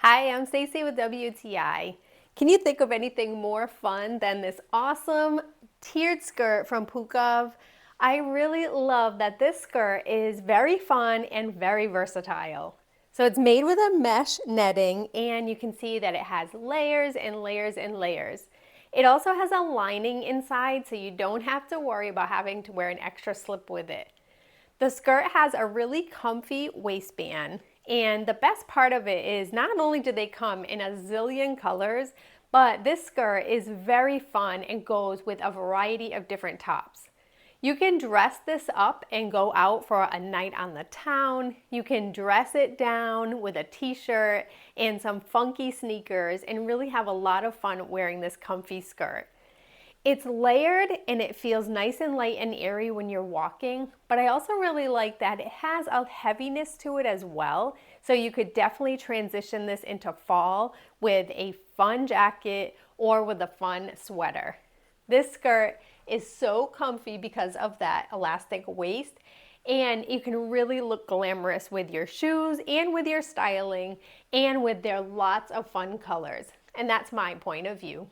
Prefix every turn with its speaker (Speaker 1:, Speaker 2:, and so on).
Speaker 1: Hi, I'm Stacy with WTI. Can you think of anything more fun than this awesome tiered skirt from PUKAVT? I really love that this skirt is very fun and very versatile. So it's made with a mesh netting, and you can see that it has layers and layers and layers. It also has a lining inside, so you don't have to worry about having to wear an extra slip with it. The skirt has a really comfy waistband, and the best part of it is not only do they come in a zillion colors, but this skirt is very fun and goes with a variety of different tops. You can dress this up and go out for a night on the town. You can dress it down with a t-shirt and some funky sneakers and really have a lot of fun wearing this comfy skirt. It's layered and it feels nice and light and airy when you're walking, but I also really like that it has a heaviness to it as well. So you could definitely transition this into fall with a fun jacket or with a fun sweater. This skirt is so comfy because of that elastic waist, and you can really look glamorous with your shoes and with your styling and with their lots of fun colors. And that's my point of view.